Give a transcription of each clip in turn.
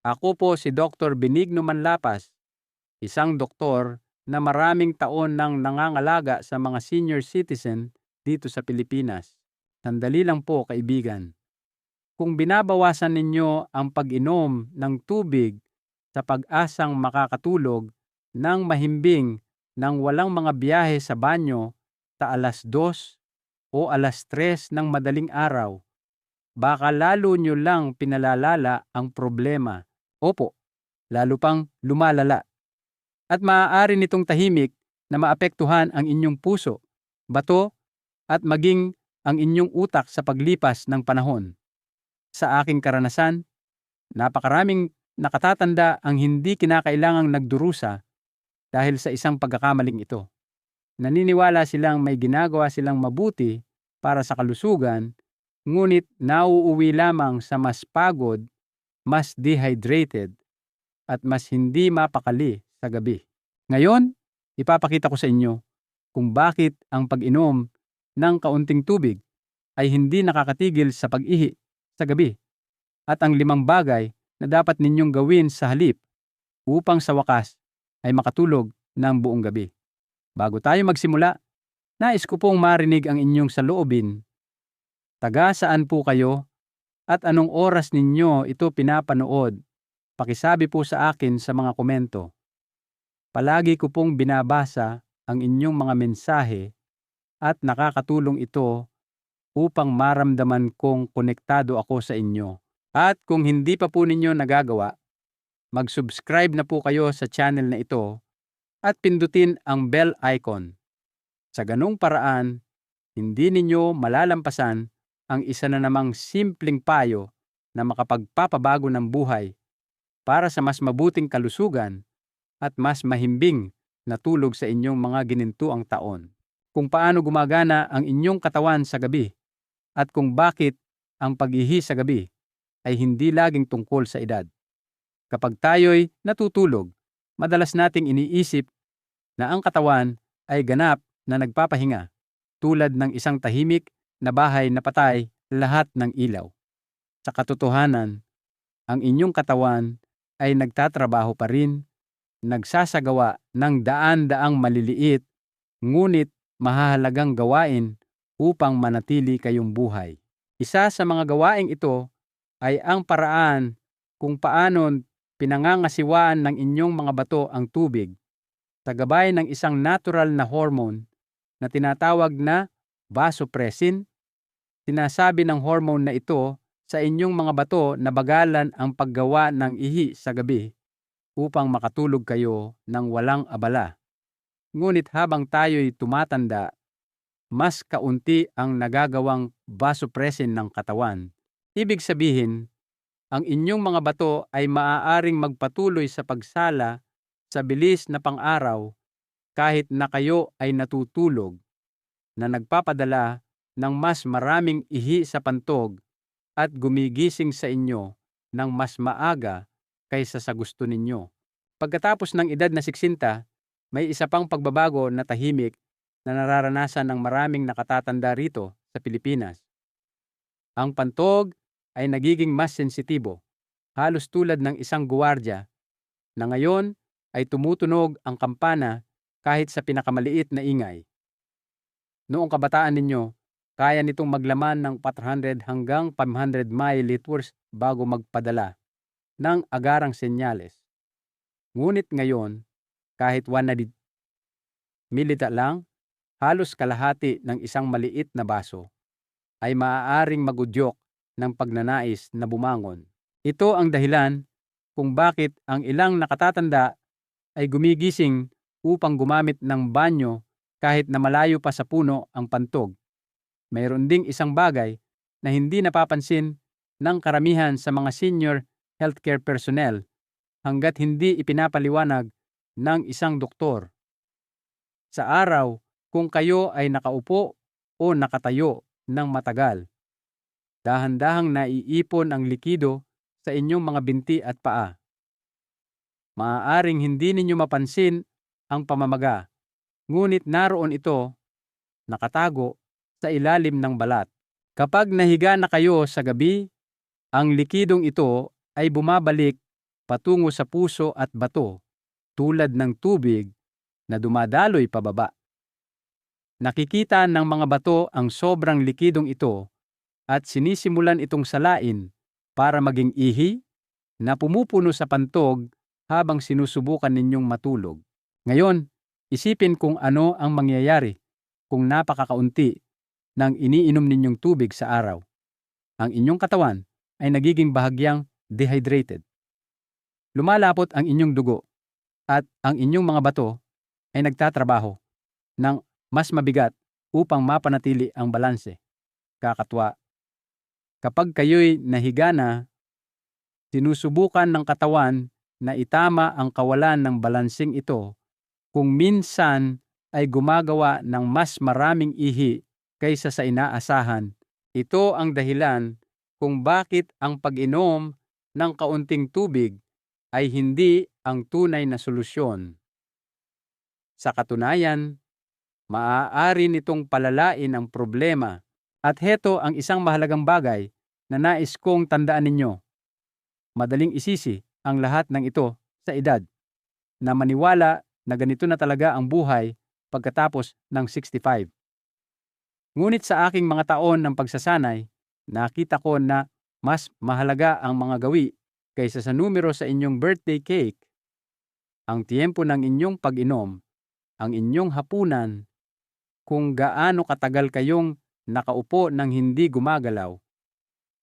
Ako po si Dr. Benigno Manlapas, isang doktor na maraming taon nang nangangalaga sa mga senior citizen dito sa Pilipinas. Sandali lang po, kaibigan. Kung binabawasan ninyo ang pag-inom ng tubig sa pag-asang makakatulog ng mahimbing nang walang mga biyahe sa banyo sa alas 2 o alas 3 ng madaling araw, baka lalo nyo lang pinalalala ang problema. Opo, lalo pang lumalala. At maaari nitong tahimik na maapektuhan ang inyong puso, bato at maging ang inyong utak sa paglipas ng panahon. Sa aking karanasan, napakaraming nakatatanda ang hindi kinakailangang nagdurusa dahil sa isang pagkakamaling ito. Naniniwala silang may ginagawa silang mabuti para sa kalusugan, ngunit nauuwi lamang sa mas pagod, mas dehydrated, at mas hindi mapakali sa gabi. Ngayon, ipapakita ko sa inyo kung bakit ang pag-inom ng kaunting tubig ay hindi nakakatigil sa pag-ihi sa gabi, at ang 5 bagay na dapat ninyong gawin sa halip upang sa wakas ay makatulog ng buong gabi. Bago tayo magsimula, nais ko pong marinig ang inyong saloobin. Taga saan po kayo at anong oras ninyo ito pinapanood? Pakisabi po sa akin sa mga komento. Palagi ko pong binabasa ang inyong mga mensahe at nakakatulong ito upang maramdaman kong konektado ako sa inyo. At kung hindi pa po ninyo nagagawa, mag-subscribe na po kayo sa channel na ito at pindutin ang bell icon. Sa ganung paraan, hindi ninyo malalampasan ang isa na namang simpleng payo na makapagpapabago ng buhay para sa mas mabuting kalusugan at mas mahimbing na tulog sa inyong mga ginintuang taon. Kung paano gumagana ang inyong katawan sa gabi at kung bakit ang pag-ihi sa gabi ay hindi laging tungkol sa edad. Kapag tayo'y natutulog, madalas nating iniisip na ang katawan ay ganap na nagpapahinga, tulad ng isang tahimik na bahay na patay lahat ng ilaw. Sa katotohanan, ang inyong katawan ay nagtatrabaho pa rin, nagsasagawa ng daan-daang maliliit ngunit mahahalagang gawain upang manatili kayong buhay. Isa sa mga gawaing ito ay ang paraan kung paano pinangangasiwaan ng inyong mga bato ang tubig sa gabay ng isang natural na hormone na tinatawag na vasopressin. Sinasabi ng hormone na ito sa inyong mga bato na bagalan ang paggawa ng ihi sa gabi upang makatulog kayo ng walang abala. Ngunit habang tayo'y tumatanda, mas kaunti ang nagagawang vasopressin ng katawan. Ibig sabihin, ang inyong mga bato ay maaaring magpatuloy sa pagsala sa bilis na pang-araw kahit na kayo ay natutulog, na nagpapadala ng mas maraming ihi sa pantog at gumigising sa inyo ng mas maaga kaysa sa gusto ninyo. Pagkatapos ng edad na 60, may isa pang pagbabago na tahimik na nararanasan ng maraming nakatatanda rito sa Pilipinas. Ang pantog ay nagiging mas sensitibo, halos tulad ng isang guwardiya na ngayon ay tumutunog ang kampana kahit sa pinakamaliit na ingay. Noong kabataan ninyo, kaya nitong maglaman ng 400 hanggang 500 milliliters bago magpadala ng agarang senyales. Ngunit ngayon, kahit 100 mililita lang, halos kalahati ng isang maliit na baso, ay maaaring magudyok ng pagnanais na bumangon. Ito ang dahilan kung bakit ang ilang nakatatanda ay gumigising upang gumamit ng banyo kahit na malayo pa sa puno ang pantog. Mayroon ding isang bagay na hindi napapansin ng karamihan sa mga senior healthcare personnel hanggat hindi ipinapaliwanag ng isang doktor. Sa araw, kung kayo ay nakaupo o nakatayo ng matagal, dahan-dahang naiipon ang likido sa inyong mga binti at paa. Maaaring hindi ninyo mapansin ang pamamaga, ngunit naroon ito, nakatago sa ilalim ng balat. Kapag nahiga na kayo sa gabi, ang likidong ito ay bumabalik patungo sa puso at bato tulad ng tubig na dumadaloy pababa. Nakikita ng mga bato ang sobrang likidong ito at sinisimulan itong salain para maging ihi na pumupuno sa pantog habang sinusubukan ninyong matulog. Ngayon, isipin kung ano ang mangyayari kung napakakaunti ng iniinom ninyong tubig sa araw. Ang inyong katawan ay nagiging bahagyang dehydrated. Lumalapot ang inyong dugo at ang inyong mga bato ay nagtatrabaho ng mas mabigat upang mapanatili ang balanse. Kakatwa. Kapag kayo'y nahiga na, sinusubukan ng katawan na itama ang kawalan ng balansing ito kung minsan ay gumagawa ng mas maraming ihi kaysa sa inaasahan. Ito ang dahilan kung bakit ang pag-inom ng kaunting tubig ay hindi ang tunay na solusyon. Sa katunayan, maaari nitong palalain ang problema. At heto ang isang mahalagang bagay na nais kong tandaan ninyo. Madaling isisi ang lahat ng ito sa edad na maniwala na ganito na talaga ang buhay pagkatapos ng 65. Ngunit sa aking mga taon ng pagsasanay, nakita ko na mas mahalaga ang mga gawi kaysa sa numero sa inyong birthday cake. Ang tiempo ng inyong pag-inom, ang inyong hapunan, kung gaano katagal kayong nakaupo ng hindi gumagalaw,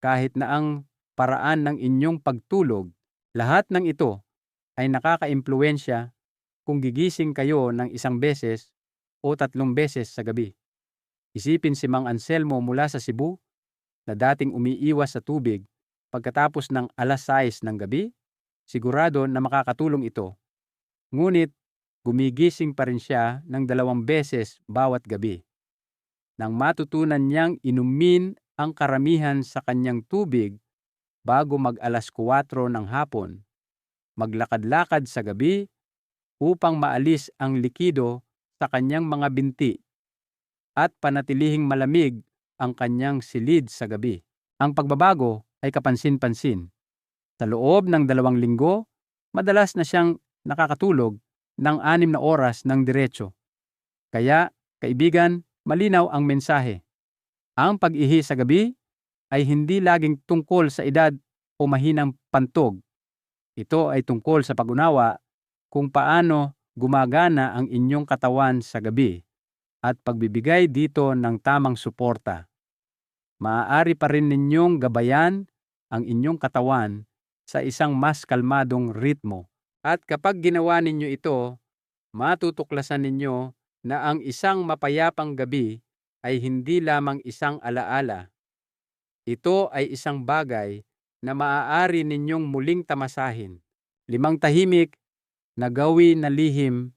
kahit na ang paraan ng inyong pagtulog, lahat ng ito ay nakaka-impluwensya kung gigising kayo ng 1 beses o 3 beses sa gabi. Isipin si Mang Anselmo mula sa Cebu na dating umiiwas sa tubig pagkatapos ng 6:00 ng gabi, sigurado na makakatulong ito. Ngunit gumigising pa rin siya ng 2 beses bawat gabi. Nang matutunan niyang inumin ang karamihan sa kanyang tubig bago mag-4:00 ng hapon, maglakad-lakad sa gabi upang maalis ang likido sa kanyang mga binti at panatilihing malamig ang kanyang silid sa gabi. Ang pagbabago ay kapansin-pansin. Sa loob ng 2 linggo, madalas na siyang nakakatulog ng 6 na oras ng diretso. Kaya, kaibigan, malinaw ang mensahe. Ang pag-ihi sa gabi ay hindi laging tungkol sa edad o mahinang pantog. Ito ay tungkol sa pag-unawa kung paano gumagana ang inyong katawan sa gabi at pagbibigay dito ng tamang suporta. Maaari pa rin ninyong gabayan ang inyong katawan sa isang mas kalmadong ritmo. At kapag ginawa ninyo ito, matutuklasan ninyo na ang isang mapayapang gabi ay hindi lamang isang alaala. Ito ay isang bagay na maaari ninyong muling tamasahin. 5 tahimik na gawi na lihim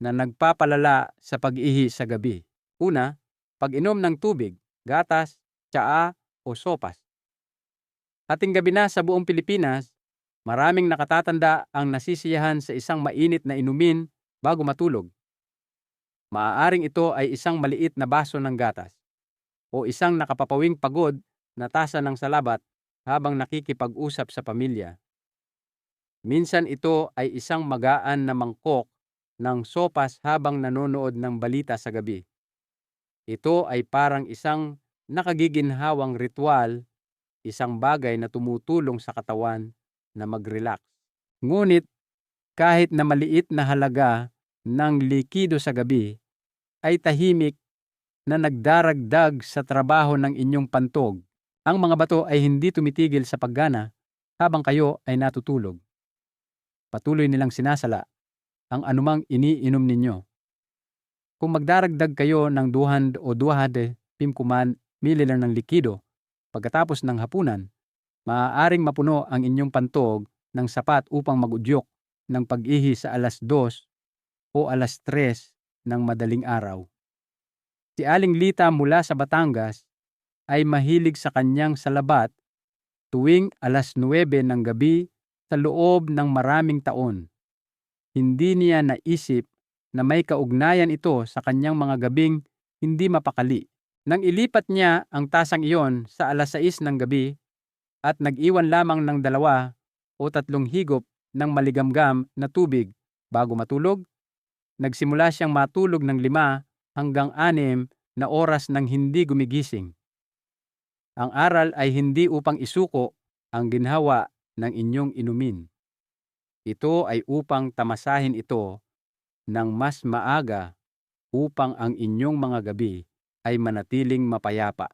na nagpapalala sa pag-ihi sa gabi. Una, pag-inom ng tubig, gatas, tsaa o sopas. Ating gabi na sa buong Pilipinas, maraming nakatatanda ang nasisiyahan sa isang mainit na inumin bago matulog. Maaaring ito ay isang maliit na baso ng gatas o isang nakapapawing pagod na tasa ng salabat habang nakikipag-usap sa pamilya. Minsan ito ay isang magaan na mangkok ng sopas habang nanonood ng balita sa gabi. Ito ay parang isang nakagiginhawang ritual, isang bagay na tumutulong sa katawan na mag-relax. Ngunit kahit na maliit na halaga ng likido sa gabi ay tahimik na nagdaragdag sa trabaho ng inyong pantog. Ang mga bato ay hindi tumitigil sa paggana habang kayo ay natutulog. Patuloy nilang sinasala ang anumang iniinom ninyo. Kung magdaragdag kayo ng 200 o 250 ml ng likido pagkatapos ng hapunan, maaaring mapuno ang inyong pantog ng sapat upang mag-udyok ng pag-ihi sa 2:00 o 3:00 ng madaling araw. Si Aling Lita mula sa Batangas ay mahilig sa kanyang salabat tuwing 9:00 ng gabi sa loob ng maraming taon. Hindi niya naisip na may kaugnayan ito sa kanyang mga gabing hindi mapakali. Nang ilipat niya ang tasang iyon sa 6:00 ng gabi at nag-iwan lamang ng 2 o 3 higop ng maligamgam na tubig bago matulog? Nagsimula siyang matulog ng 5 hanggang 6 na oras nang hindi gumigising. Ang aral ay hindi upang isuko ang ginhawa ng inyong inumin. Ito ay upang tamasahin ito ng mas maaga upang ang inyong mga gabi ay manatiling mapayapa.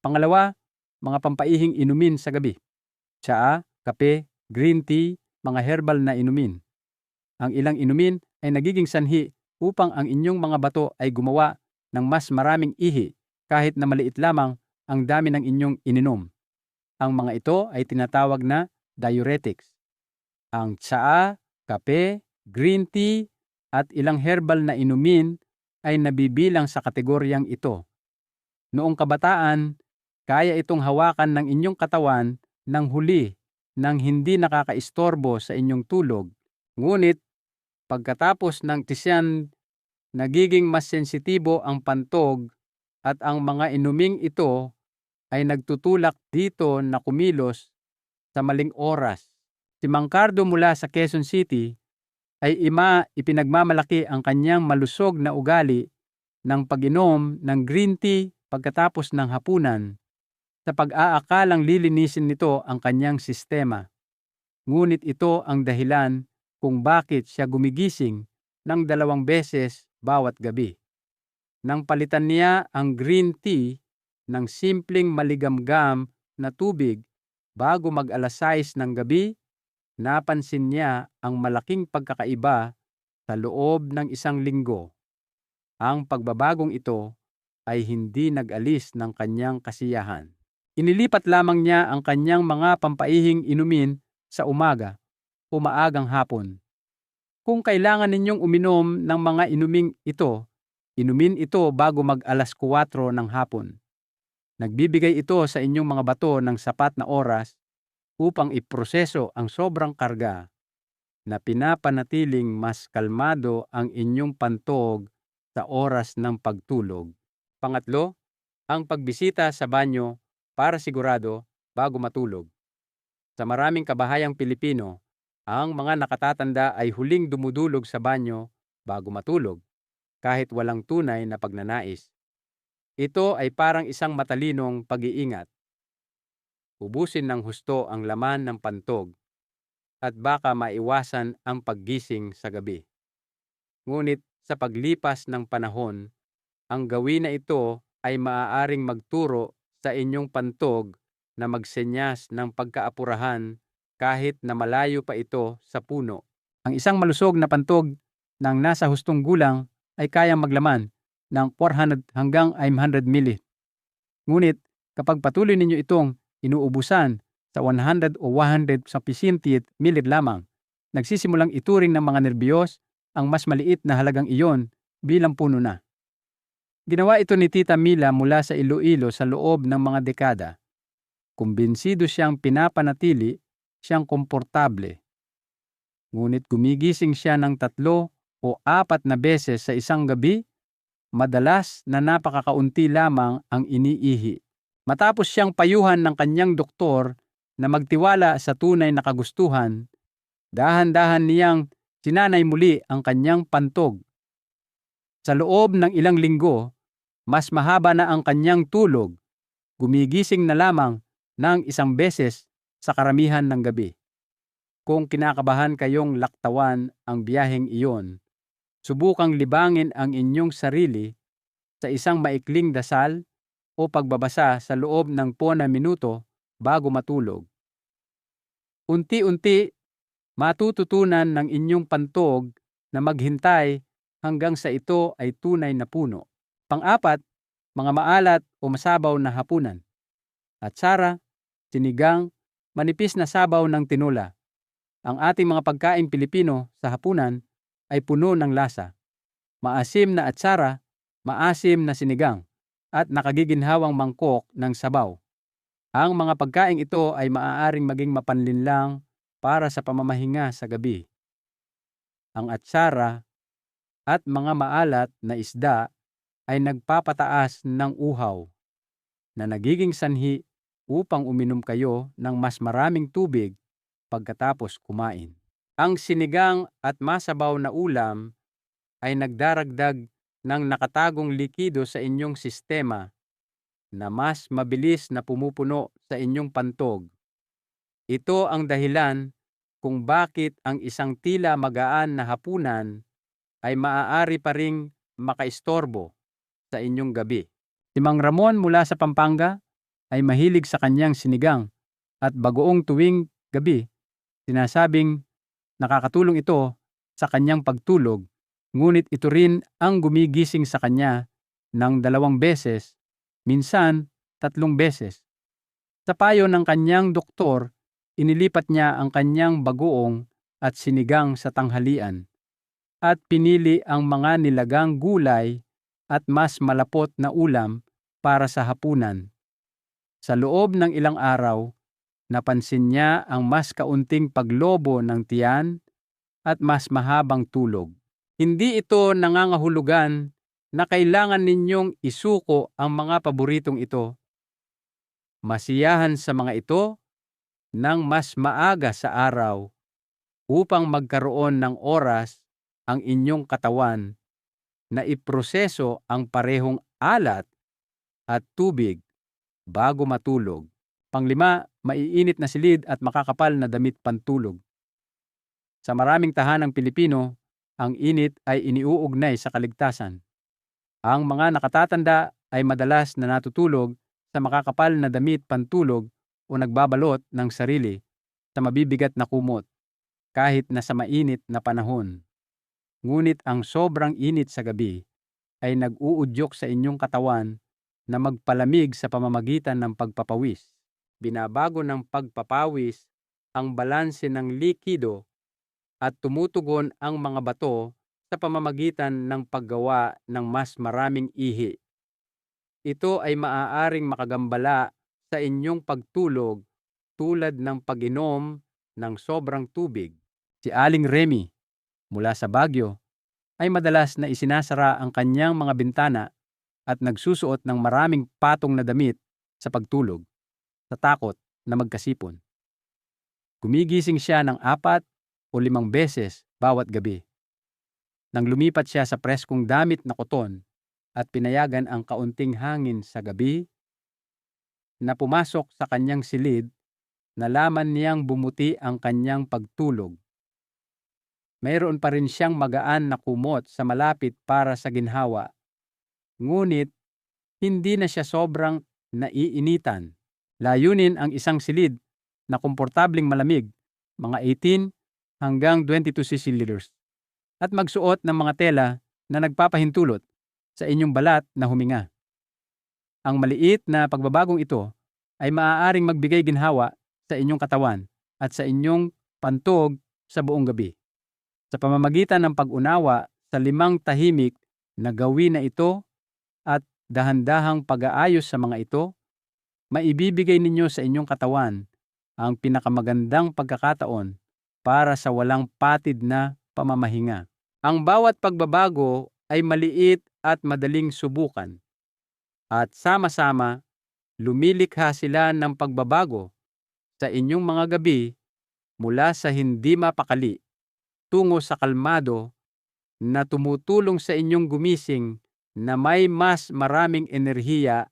Pangalawa, mga pampaihing inumin sa gabi. Tsaa, kape, green tea, mga herbal na inumin. Ang ilang inumin ay nagiging sanhi upang ang inyong mga bato ay gumawa ng mas maraming ihi kahit na maliit lamang ang dami ng inyong ininom. Ang mga ito ay tinatawag na diuretics. Ang tsaa, kape, green tea, at ilang herbal na inumin ay nabibilang sa kategoryang ito. Noong kabataan, kaya itong hawakan ng inyong katawan ng huli nang hindi nakakaistorbo sa inyong tulog. Ngunit, pagkatapos ng tisyan, nagiging mas sensitibo ang pantog at ang mga inuming ito ay nagtutulak dito na kumilos sa maling oras. Si Mang Cardo mula sa Quezon City ay ipinagmamalaki ang kanyang malusog na ugali ng pag-inom ng green tea pagkatapos ng hapunan sa pag-aakalang lilinisin nito ang kanyang sistema. Ngunit ito ang dahilan kung bakit siya gumigising ng 2 beses bawat gabi. Nang palitan niya ang green tea ng simpleng maligamgam na tubig bago mag-alas 6 ng gabi, napansin niya ang malaking pagkakaiba sa loob ng 1 linggo. Ang pagbabagong ito ay hindi nag-alis ng kanyang kasiyahan. Inilipat lamang niya ang kanyang mga pampaihing inumin sa umaga o maagang hapon. Kung kailangan ninyong uminom ng mga inuming ito, inumin ito bago mag-alas 4 ng hapon. Nagbibigay ito sa inyong mga bato ng sapat na oras upang iproseso ang sobrang karga na pinapanatiling mas kalmado ang inyong pantog sa oras ng pagtulog. Pangatlo, ang pagbisita sa banyo para sigurado bago matulog. Sa maraming kabahayang Pilipino, ang mga nakatatanda ay huling dumudulog sa banyo bago matulog, kahit walang tunay na pagnanais. Ito ay parang isang matalinong pag-iingat. Ubusin ng husto ang laman ng pantog at baka maiwasan ang paggising sa gabi. Ngunit sa paglipas ng panahon, ang gawin na ito ay maaaring magturo sa inyong pantog na magsenyas ng pagkaapurahan kahit na malayo pa ito sa puno. Ang isang malusog na pantog ng nasa hustong gulang ay kayang maglaman ng 400 hanggang 500 ml. Ngunit kapag patuloy ninyo itong inuubusan sa 100 o 100 sa 50 ml lamang, nagsisimulang ituring ng mga nerbiyos ang mas maliit na halagang iyon bilang puno na. Ginawa ito ni Tita Mila mula sa Iloilo sa loob ng mga dekada. Kumbinsido siyang pinapanatili siyang komportable. Ngunit gumigising siya ng 3 o 4 na beses sa isang gabi, madalas na napakakaunti lamang ang iniihi. Matapos siyang payuhan ng kanyang doktor na magtiwala sa tunay na kagustuhan, dahan-dahan niyang sinanay muli ang kanyang pantog. Sa loob ng ilang linggo, mas mahaba na ang kanyang tulog. Gumigising na lamang ng 1 beses sa karamihan ng gabi. Kung kinakabahan kayong laktawan ang biyaheng iyon, subukang libangin ang inyong sarili sa isang maikling dasal o pagbabasa sa loob ng 5 minuto bago matulog. Unti-unti, matututunan ng inyong pantog na maghintay hanggang sa ito ay tunay na puno. Pang-4, mga maalat o masabaw na hapunan. Atsara, sinigang, manipis na sabaw ng tinola. Ang ating mga pagkaing Pilipino sa hapunan ay puno ng lasa. Maasim na atsara, maasim na sinigang, at nakagiginhawang mangkok ng sabaw. Ang mga pagkaing ito ay maaaring maging mapanlinlang para sa pamamahinga sa gabi. Ang atsara at mga maalat na isda ay nagpapataas ng uhaw na nagiging sanhi upang uminom kayo ng mas maraming tubig pagkatapos kumain. Ang sinigang at masabaw na ulam ay nagdaragdag ng nakatagong likido sa inyong sistema na mas mabilis na pumupuno sa inyong pantog. Ito ang dahilan kung bakit ang isang tila magaan na hapunan ay maaari pa ring makaistorbo sa inyong gabi. Si Mang Ramon mula sa Pampanga ay mahilig sa kanyang sinigang at bagoong tuwing gabi. Sinasabing nakakatulong ito sa kanyang pagtulog, ngunit ito rin ang gumigising sa kanya ng 2 beses, minsan 3 beses. Sa payo ng kanyang doktor, inilipat niya ang kanyang bagoong at sinigang sa tanghalian at pinili ang mga nilagang gulay at mas malapot na ulam para sa hapunan. Sa loob ng ilang araw, napansin niya ang mas kaunting paglobo ng tiyan at mas mahabang tulog. Hindi ito nangangahulugan na kailangan ninyong isuko ang mga paboritong ito. Masiyahan sa mga ito ng mas maaga sa araw upang magkaroon ng oras ang inyong katawan na iproseso ang parehong alat at tubig bago matulog. 5, maiinit na silid at makakapal na damit pantulog. Sa maraming tahanang Pilipino, ang init ay iniuugnay sa kaligtasan. Ang mga nakatatanda ay madalas na natutulog sa makakapal na damit pantulog o nagbabalot ng sarili sa mabibigat na kumot kahit na sa mainit na panahon. Ngunit ang sobrang init sa gabi ay nag-uudyok sa inyong katawan na magpalamig sa pamamagitan ng pagpapawis. Binabago ng pagpapawis ang balanse ng likido at tumutugon ang mga bato sa pamamagitan ng paggawa ng mas maraming ihi. Ito ay maaaring makagambala sa inyong pagtulog tulad ng pag-inom ng sobrang tubig. Si Aling Remy mula sa Baguio ay madalas na isinasara ang kanyang mga bintana at nagsusuot ng maraming patong na damit sa pagtulog sa takot na magkasipon. Gumigising siya ng 4 o 5 beses bawat gabi. Nang lumipat siya sa preskong damit na koton at pinayagan ang kaunting hangin sa gabi na pumasok sa kanyang silid, nalaman niyang bumuti ang kanyang pagtulog. Mayroon pa rin siyang magaan na kumot sa malapit para sa ginhawa. Ngunit hindi na siya sobrang naiinitan. Layunin ang isang silid na komportabling malamig, mga 18 hanggang 22 deciliters, at magsuot ng mga tela na nagpapahintulot sa inyong balat na huminga. Ang maliit na pagbabagong ito ay maaaring magbigay ginhawa sa inyong katawan at sa inyong pantog sa buong gabi. Sa pamamagitan ng pag-unawa sa 5 tahimik na gawin na ito at dahan-dahang pag-aayos sa mga ito, maibibigay ninyo sa inyong katawan ang pinakamagandang pagkakataon para sa walang patid na pamamahinga. Ang bawat pagbabago ay maliit at madaling subukan. At sama-sama, lumilikha sila ng pagbabago sa inyong mga gabi mula sa hindi mapakali tungo sa kalmado na tumutulong sa inyong gumising na may mas maraming enerhiya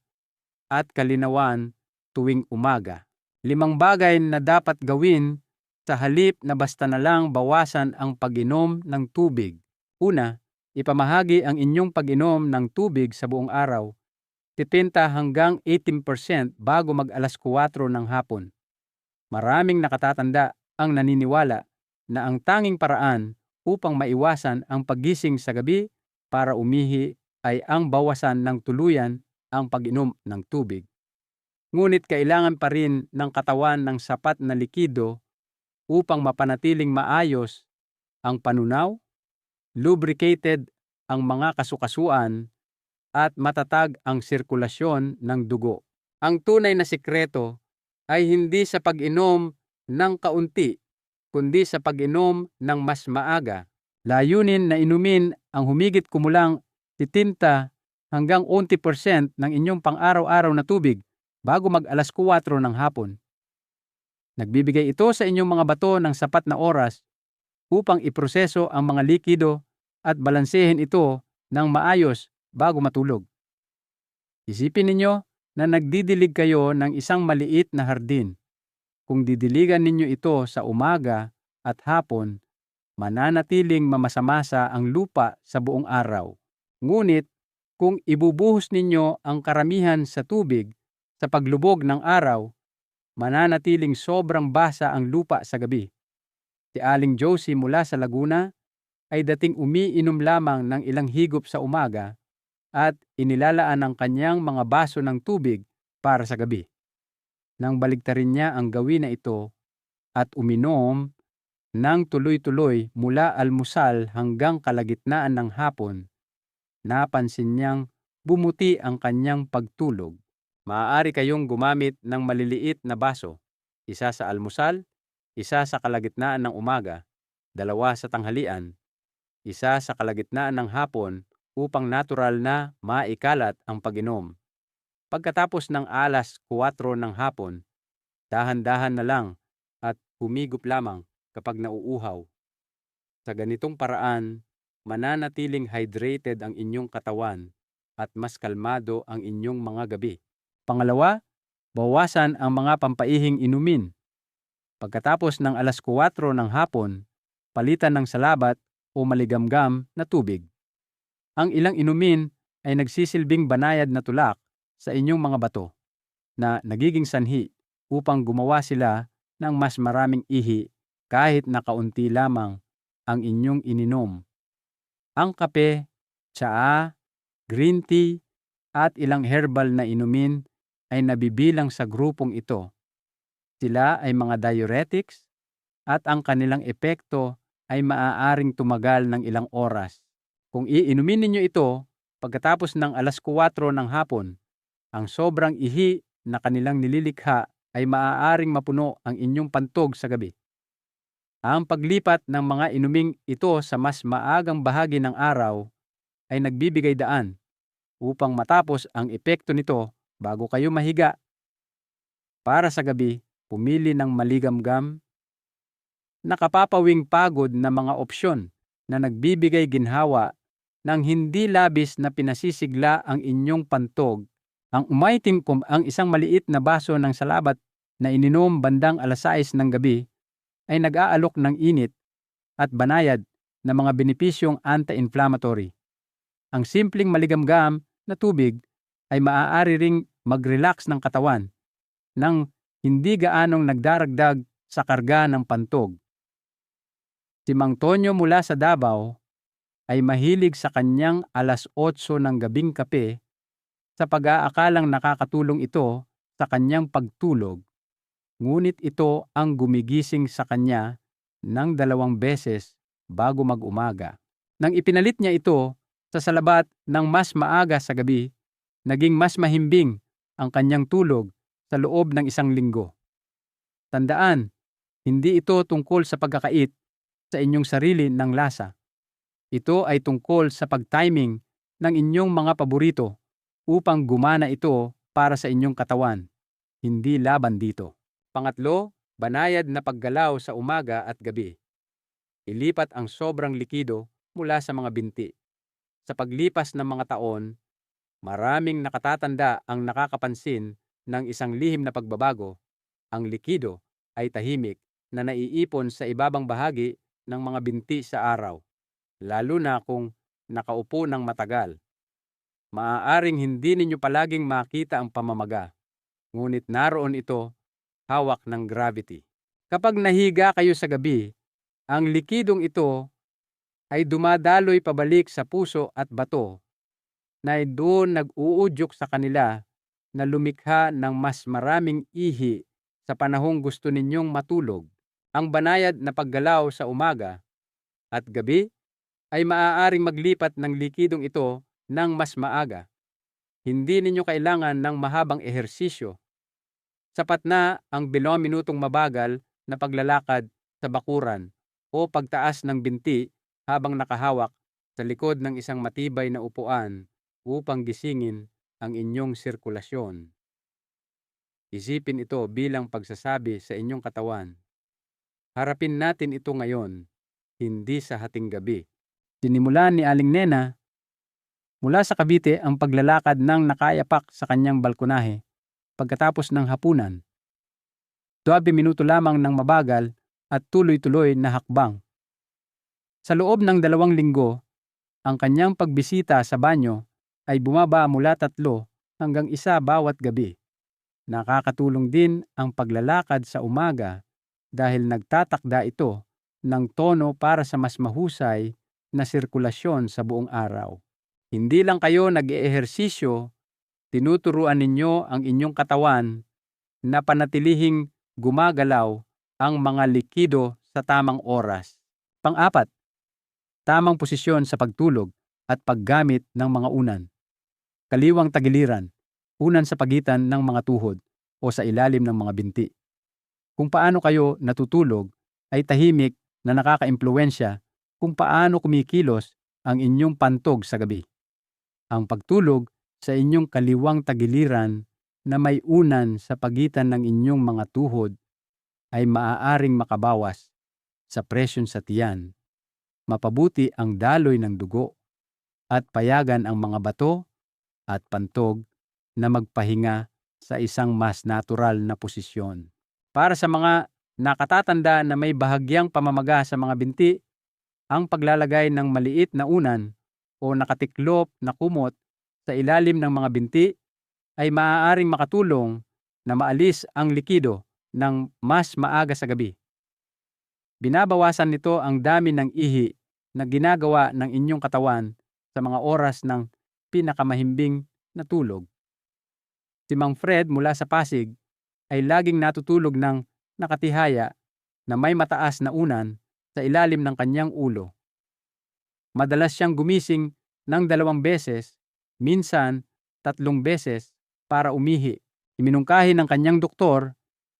at kalinawan tuwing umaga. 5 bagay na dapat gawin sa halip na basta na lang bawasan ang pag-inom ng tubig. Una, ipamahagi ang inyong pag-inom ng tubig sa buong araw, 70 hanggang 18% bago mag-alas 4 ng hapon. Maraming nakatatanda ang naniniwala na ang tanging paraan upang maiwasan ang paggising sa gabi para umihi ay ang bawasan ng tuluyan ang pag-inom ng tubig. Ngunit kailangan pa rin ng katawan ng sapat na likido upang mapanatiling maayos ang panunaw, lubricated ang mga kasukasuan, at matatag ang sirkulasyon ng dugo. Ang tunay na sikreto ay hindi sa pag-inom ng kaunti, kundi sa pag-inom ng mas maaga. Layunin na inumin ang humigit kumulang 70 hanggang 80% ng inyong pang-araw-araw na tubig bago mag-alas 4 ng hapon. Nagbibigay ito sa inyong mga bato ng sapat na oras upang iproseso ang mga likido at balansehin ito ng maayos bago matulog. Isipin ninyo na nagdidilig kayo ng isang maliit na hardin. Kung didiligan ninyo ito sa umaga at hapon, mananatiling mamasamasa ang lupa sa buong araw. Ngunit kung ibubuhos ninyo ang karamihan sa tubig sa paglubog ng araw, mananatiling sobrang basa ang lupa sa gabi. Si Aling Josie mula sa Laguna ay dating umiinom lamang ng ilang higop sa umaga at inilalaan ang kanyang mga baso ng tubig para sa gabi. Nang baligtarin niya ang gawin na ito at uminom ng tuloy-tuloy mula almusal hanggang kalagitnaan ng hapon, napansin niyang bumuti ang kanyang pagtulog. Maaari kayong gumamit ng maliliit na baso, isa sa almusal, isa sa kalagitnaan ng umaga, dalawa sa tanghalian, isa sa kalagitnaan ng hapon upang natural na maikalat ang pag-inom. Pagkatapos ng alas 4 ng hapon, dahan-dahan na lang at humigop lamang kapag nauuhaw. Sa ganitong paraan, mananatiling hydrated ang inyong katawan at mas kalmado ang inyong mga gabi. Pangalawa, bawasan ang mga pampaihing inumin. Pagkatapos ng alas 4 ng hapon, palitan ng salabat o maligamgam na tubig. Ang ilang inumin ay nagsisilbing banayad na tulak sa inyong mga bato na nagiging sanhi upang gumawa sila ng mas maraming ihi kahit na kaunti lamang ang inyong ininom. Ang kape, tsaa, green tea, at ilang herbal na inumin ay nabibilang sa grupong ito. Sila ay mga diuretics at ang kanilang epekto ay maaaring tumagal ng ilang oras. Kung iinumin ninyo ito pagkatapos ng alas 4 ng hapon, ang sobrang ihi na kanilang nililikha ay maaaring mapuno ang inyong pantog sa gabi. Ang paglipat ng mga inuming ito sa mas maagang bahagi ng araw ay nagbibigay daan upang matapos ang epekto nito bago kayo mahiga. Para sa gabi, pumili ng maligamgam, nakapapawing pagod na mga opsyon na nagbibigay ginhawa nang hindi labis na pinasisigla ang inyong pantog. Ang umaitim ang isang maliit na baso ng salabat na ininom bandang alas 6 ng gabi ay nag-aalok ng init at banayad na mga benepisyong anti-inflammatory. Ang simpleng maligamgam na tubig ay maaari ring mag-relax ng katawan nang hindi gaanong nagdaragdag sa karga ng pantog. Si Mang Tonyo mula sa Davao ay mahilig sa kanyang alas 8 ng gabing kape sa pag-aakalang nakakatulong ito sa kanyang pagtulog, ngunit ito ang gumigising sa kanya ng 2 beses bago mag-umaga. Nang ipinalit niya ito sa salabat ng mas maaga sa gabi, naging mas mahimbing ang kanyang tulog sa loob ng 1 linggo. Tandaan, hindi ito tungkol sa pagkakait sa inyong sarili ng lasa. Ito ay tungkol sa pag-timing ng inyong mga paborito upang gumana ito para sa inyong katawan, hindi laban dito. Pangatlo, banayad na paggalaw sa umaga at gabi. Ilipat ang sobrang likido mula sa mga binti. Sa paglipas ng mga taon, maraming nakatatanda ang nakakapansin ng isang lihim na pagbabago. Ang likido ay tahimik na naiipon sa ibabang bahagi ng mga binti sa araw, lalo na kung nakaupo ng matagal. Maaaring hindi ninyo palaging makita ang pamamaga, ngunit naroon ito, hawak ng gravity. Kapag nahiga kayo sa gabi, ang likidong ito ay dumadaloy pabalik sa puso at bato na doon nag-uudyok sa kanila na lumikha ng mas maraming ihi sa panahong gusto ninyong matulog. Ang banayad na paggalaw sa umaga at gabi ay maaaring maglipat ng likidong ito ng mas maaga. Hindi ninyo kailangan ng mahabang ehersisyo. Sapat na ang 2 minutong mabagal na paglalakad sa bakuran o pagtaas ng binti habang nakahawak sa likod ng isang matibay na upuan upang gisingin ang inyong sirkulasyon. Isipin ito bilang pagsasabi sa inyong katawan, harapin natin ito ngayon. hindi sa hating gabi. Sinimulan ni Aling Nena mula sa Cavite ang paglalakad ng nakayapak sa kanyang balkonahe pagkatapos ng hapunan. 12 minuto lamang ng mabagal at tuloy-tuloy na hakbang. Sa loob ng 2 linggo, ang kanyang pagbisita sa banyo ay bumaba mula 3 hanggang 1 bawat gabi. Nakakatulong din ang paglalakad sa umaga dahil nagtatakda ito ng tono para sa mas mahusay na sirkulasyon sa buong araw. Hindi lang kayo nag-eehersisyo, tinuturuan ninyo ang inyong katawan na panatilihing gumagalaw ang mga likido sa tamang oras. Pang-4, tamang posisyon sa pagtulog at paggamit ng mga unan. Kaliwang tagiliran, unan sa pagitan ng mga tuhod o sa ilalim ng mga binti. Kung paano kayo natutulog ay tahimik na nakakaimpluwensya kung paano kumikilos ang inyong pantog sa gabi. Ang pagtulog sa inyong kaliwang tagiliran na may unan sa pagitan ng inyong mga tuhod ay maaaring makabawas sa presyon sa tiyan, mapabuti ang daloy ng dugo, at payagan ang mga bato at pantog na magpahinga sa isang mas natural na posisyon. Para sa mga nakatatanda na may bahagyang pamamaga sa mga binti, ang paglalagay ng maliit na unan o nakatiklop na kumot sa ilalim ng mga binti ay maaaring makatulong na maalis ang likido ng mas maaga sa gabi. Binabawasan nito ang dami ng ihi na ginagawa ng inyong katawan sa mga oras ng pinakamahimbing na tulog. Si Mang Fred mula sa Pasig ay laging natutulog ng nakatihaya na may mataas na unan sa ilalim ng kanyang ulo. Madalas siyang gumising ng 2 beses, minsan 3 beses para umihi. Iminungkahi ng kanyang doktor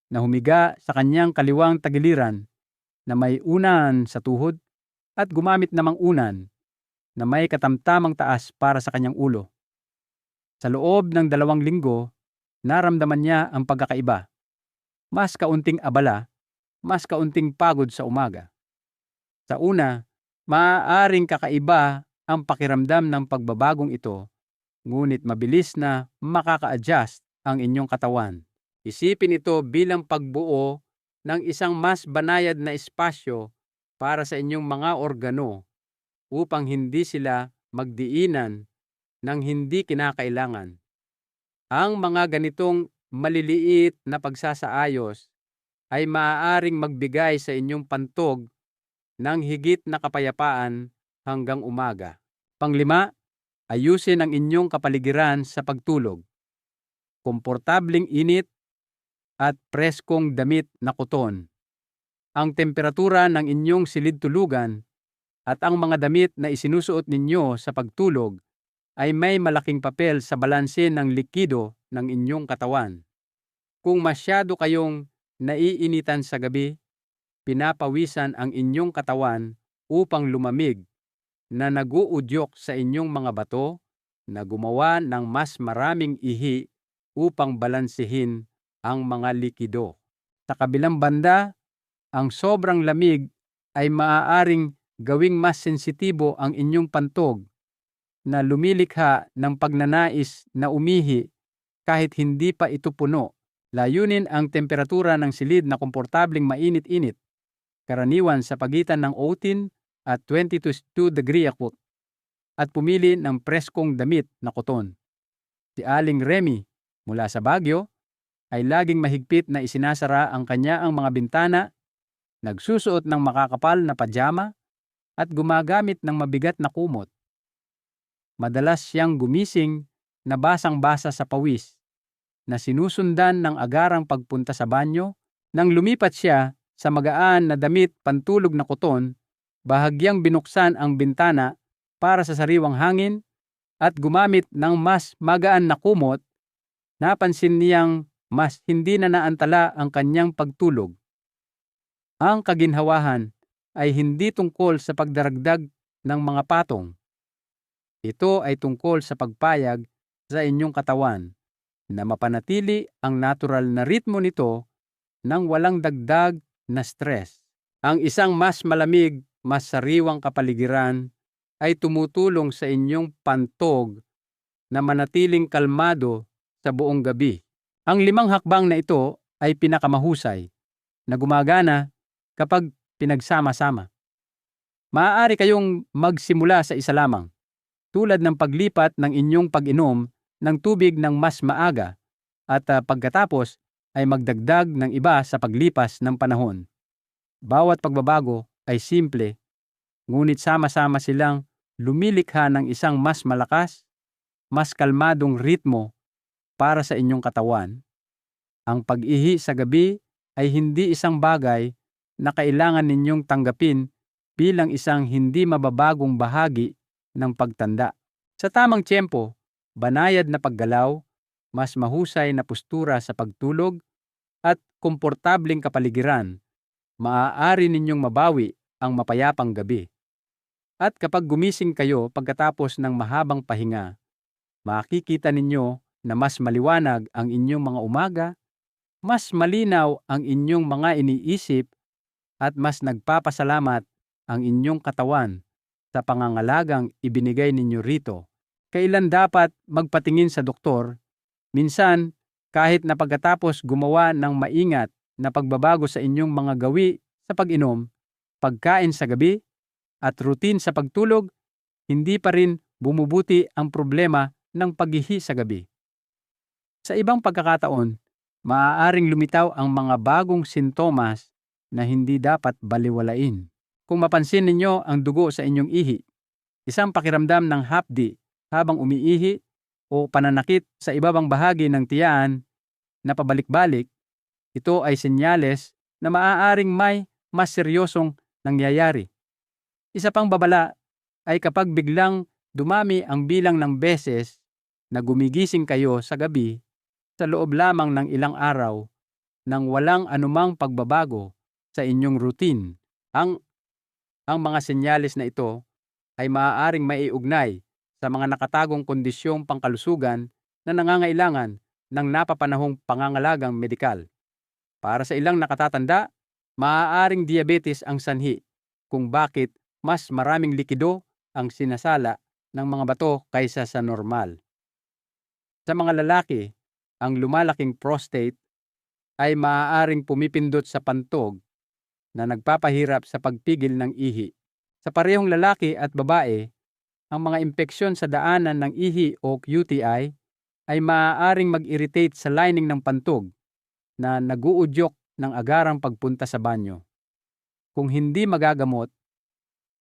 na humiga sa kanyang kaliwang tagiliran na may unan sa tuhod at gumamit namang unan na may katamtamang taas para sa kanyang ulo. Sa loob ng 2 linggo, naramdaman niya ang pagkakaiba. Mas kaunting abala, mas kaunting pagod sa umaga. Sa una, maaaring kakaiba ang pakiramdam ng pagbabagong ito, ngunit mabilis na makaka-adjust ang inyong katawan. Isipin ito bilang pagbuo ng isang mas banayad na espasyo para sa inyong mga organo upang hindi sila magdiinan ng hindi kinakailangan. Ang mga ganitong maliliit na pagsasaayos ay maaaring magbigay sa inyong pantog ng higit na kapayapaan hanggang umaga. Pang-5, ayusin ang inyong kapaligiran sa pagtulog. Komportabling init at preskong damit na koton. Ang temperatura ng inyong silid-tulugan at ang mga damit na isinusuot ninyo sa pagtulog ay may malaking papel sa balanse ng likido ng inyong katawan. Kung masyado kayong naiinitan sa gabi, pinapawisan ang inyong katawan upang lumamig na naguudyok sa inyong mga bato na gumawa ng mas maraming ihi upang balansehin ang mga likido. Sa kabilang banda, ang sobrang lamig ay maaaring gawing mas sensitibo ang inyong pantog na lumilikha ng pagnanais na umihi kahit hindi pa ito puno. Layunin ang temperatura ng silid na komportabling mainit-init, karaniwan sa pagitan ng 18 at 22 degree akot, at pumili ng preskong damit na koton. Si Aling Remy mula sa Baguio ay laging mahigpit na isinasara ang kanyaang mga bintana, nagsusuot ng makakapal na pajama at gumagamit ng mabigat na kumot. Madalas siyang gumising na basang-basa sa pawis na sinusundan ng agarang pagpunta sa banyo. Nang lumipat siya sa magaan na damit pantulog na koton, bahagyang binuksan ang bintana para sa sariwang hangin at gumamit ng mas magaan na kumot, napansin niyang mas hindi na naantala ang kanyang pagtulog. Ang kaginhawahan ay hindi tungkol sa pagdaragdag ng mga patong. Ito ay tungkol sa pagpayag sa inyong katawan na mapanatili ang natural na ritmo nito nang walang dagdag na stress. Ang isang mas malamig mas sariwang kapaligiran ay tumutulong sa inyong pantog na manatiling kalmado sa buong gabi. Ang 5 hakbang na ito ay pinakamahusay na gumagana kapag pinagsama-sama. Maaari kayong magsimula sa isa lamang, tulad ng paglipat ng inyong pag-inom ng tubig ng mas maaga at pagkatapos ay magdagdag ng iba sa paglipas ng panahon. Bawat pagbabago ay simple, ngunit sama-sama silang lumilikha ng isang mas malakas, mas kalmadong ritmo para sa inyong katawan. Ang pag-ihi sa gabi ay hindi isang bagay na kailangan ninyong tanggapin bilang isang hindi mababagong bahagi ng pagtanda. Sa tamang tiyempo, banayad na paggalaw, mas mahusay na postura sa pagtulog, at komportableng kapaligiran, maaari ninyong mabawi ang mapayapang gabi. At kapag gumising kayo pagkatapos ng mahabang pahinga, makikita ninyo na mas maliwanag ang inyong mga umaga, mas malinaw ang inyong mga iniisip, at mas nagpapasalamat ang inyong katawan sa pangangalagang ibinigay ninyo rito. Kailan dapat magpatingin sa doktor? Minsan, kahit na pagkatapos gumawa ng maingat na pagbabago sa inyong mga gawi sa pag-inom, pagkain sa gabi, at routine sa pagtulog, hindi pa rin bumubuti ang problema ng paghihi sa gabi. Sa ibang pagkakataon, maaaring lumitaw ang mga bagong sintomas na hindi dapat baliwalain. Kung mapansin ninyo ang dugo sa inyong ihi, isang pakiramdam ng hapdi habang umiihi o pananakit sa ibabang bahagi ng tiyan na pabalik-balik, ito ay senyales na maaaring may mas seryosong nangyayari. Isa pang babala ay kapag biglang dumami ang bilang ng beses na gumigising kayo sa gabi sa loob lamang ng ilang araw nang walang anumang pagbabago sa inyong routine. Ang mga senyales na ito ay maaaring maiugnay sa mga nakatagong kondisyong pangkalusugan na nangangailangan ng napapanahong pangangalagang medikal. Para sa ilang nakatatanda, maaaring diabetes ang sanhi kung bakit mas maraming likido ang sinasala ng mga bato kaysa sa normal. Sa mga lalaki, ang lumalaking prostate ay maaaring pumipindot sa pantog na nagpapahirap sa pagpigil ng ihi. Sa parehong lalaki at babae, ang mga impeksyon sa daanan ng ihi o UTI ay maaaring mag-irritate sa lining ng pantog na naguudyok ng agarang pagpunta sa banyo. Kung hindi magagamot,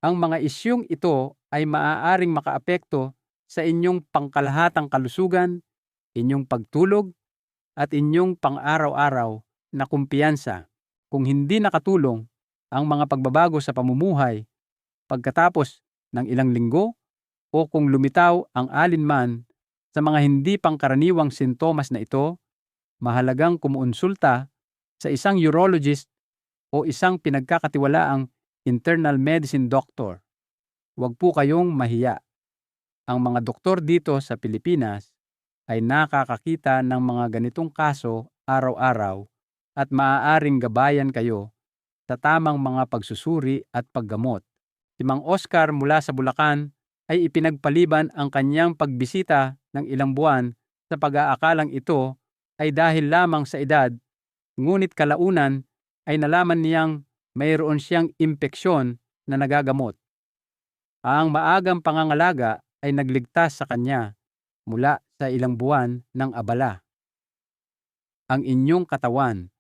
ang mga isyung ito ay maaaring makaapekto sa inyong pangkalahatang kalusugan, inyong pagtulog, at inyong pang-araw-araw na kumpiyansa. Kung hindi nakatulong ang mga pagbabago sa pamumuhay pagkatapos ng ilang linggo, o kung lumitaw ang alinman sa mga hindi pangkaraniwang sintomas na ito, mahalagang kumonsulta sa isang urologist o isang pinagkakatiwalaang internal medicine doctor. Huwag po kayong mahiya. Ang mga doktor dito sa Pilipinas ay nakakakita ng mga ganitong kaso araw-araw at maaaring gabayan kayo sa tamang mga pagsusuri at paggamot. Si Mang Oscar mula sa Bulacan ay ipinagpaliban ang kanyang pagbisita ng ilang buwan sa pag-aakalang ito ay dahil lamang sa edad, ngunit kalaunan ay nalaman niyang mayroon siyang impeksyon na nagagamot. Ang maagang pangangalaga ay nagligtas sa kanya mula sa ilang buwan ng abala. Ang inyong katawan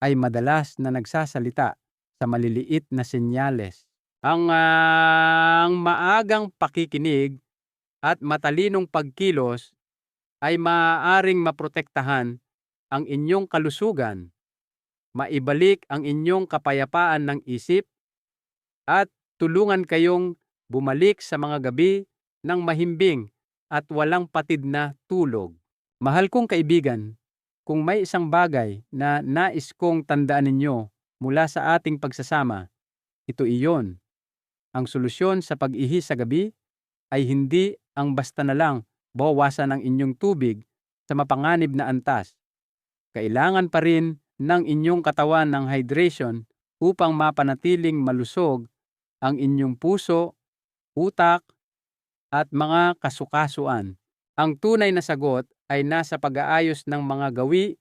ay madalas na nagsasalita sa maliliit na senyales. Ang maagang pakikinig at matalinong pagkilos ay maaaring maprotektahan ang inyong kalusugan, maibalik ang inyong kapayapaan ng isip, at tulungan kayong bumalik sa mga gabi ng mahimbing at walang patid na tulog. Mahal kong kaibigan, kung may isang bagay na nais kong tandaan ninyo mula sa ating pagsasama, ito iyon. Ang solusyon sa pag-ihi sa gabi ay hindi ang basta na lang bawasan ang inyong tubig sa mapanganib na antas. Kailangan pa rin ng inyong katawan ng hydration upang mapanatiling malusog ang inyong puso, utak, at mga kasukasuan. Ang tunay na sagot ay nasa pag-aayos ng mga gawi,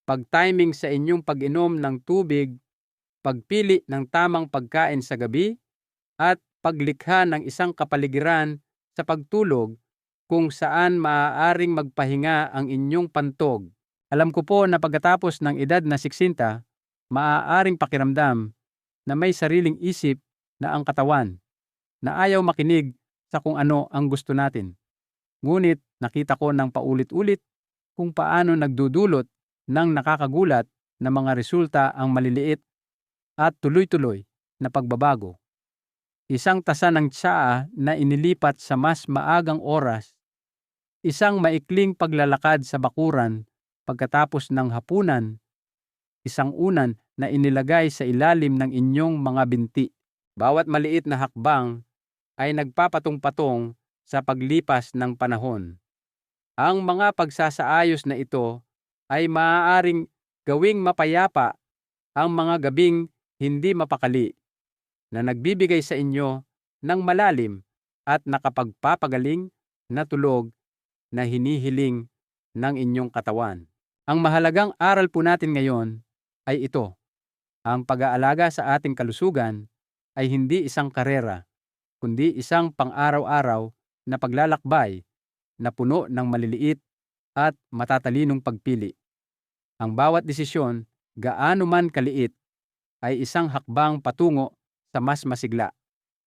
pag-timing sa inyong pag-inom ng tubig, pagpili ng tamang pagkain sa gabi, at paglikha ng isang kapaligiran sa pagtulog kung saan maaaring magpahinga ang inyong pantog. Alam ko po na pagkatapos ng edad na 60, maaaring pakiramdam na may sariling isip na ang katawan, na ayaw makinig sa kung ano ang gusto natin. Ngunit nakita ko ng paulit-ulit kung paano nagdudulot ng nakakagulat na mga resulta ang maliliit at tuloy-tuloy na pagbabago. Isang tasa ng tsaa na inilipat sa mas maagang oras, isang maikling paglalakad sa bakuran pagkatapos ng hapunan, isang unan na inilagay sa ilalim ng inyong mga binti. Bawat maliit na hakbang ay nagpapatong-patong sa paglipas ng panahon. Ang mga pagsasaayos na ito ay maaaring gawing mapayapa ang mga gabing hindi mapakali, na nagbibigay sa inyo ng malalim at nakapagpapagaling na tulog na hinihiling ng inyong katawan. Ang mahalagang aral po natin ngayon ay ito: ang pag-aalaga sa ating kalusugan ay hindi isang karera, kundi isang pang-araw-araw na paglalakbay na puno ng maliliit at matatalinong pagpili. Ang bawat desisyon, gaano man kaliit, ay isang hakbang patungo sa mas masigla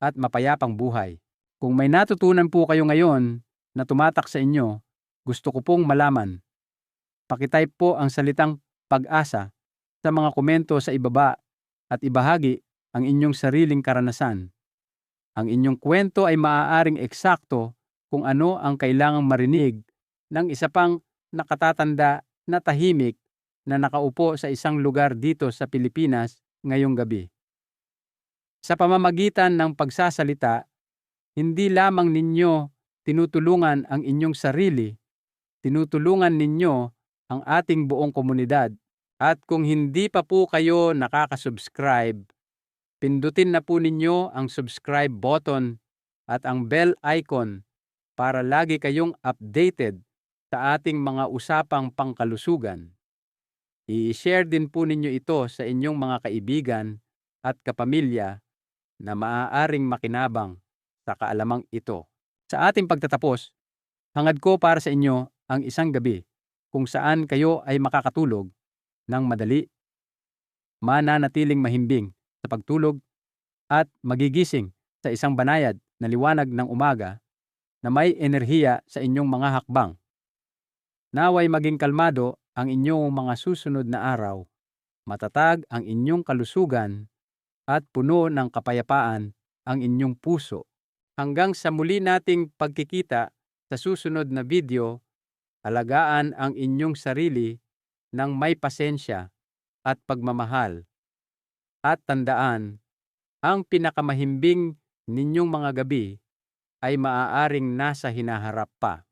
at mapayapang buhay. Kung may natutunan po kayo ngayon na tumatak sa inyo, gusto ko pong malaman. Pakitype po ang salitang pag-asa sa mga komento sa ibaba at ibahagi ang inyong sariling karanasan. Ang inyong kwento ay maaaring eksakto kung ano ang kailangang marinig ng isa pang nakatatanda na tahimik na nakaupo sa isang lugar dito sa Pilipinas ngayong gabi. Sa pamamagitan ng pagsasalita, hindi lamang ninyo tinutulungan ang inyong sarili, tinutulungan ninyo ang ating buong komunidad. At kung hindi pa po kayo nakaka-subscribe, pindutin na po ninyo ang subscribe button at ang bell icon para lagi kayong updated sa ating mga usapang pangkalusugan. I-share din po ninyo ito sa inyong mga kaibigan at kapamilya na maaaring makinabang sa kaalamang ito. Sa ating pagtatapos, hangad ko para sa inyo ang isang gabi kung saan kayo ay makakatulog ng madali, mananatiling mahimbing sa pagtulog, at magigising sa isang banayad na liwanag ng umaga na may enerhiya sa inyong mga hakbang. Naway maging kalmado ang inyong mga susunod na araw, matatag ang inyong kalusugan, at puno ng kapayapaan ang inyong puso. Hanggang sa muli nating pagkikita sa susunod na video, alagaan ang inyong sarili ng may pasensya at pagmamahal. At tandaan, ang pinakamahimbing ninyong mga gabi ay maaaring nasa hinaharap pa.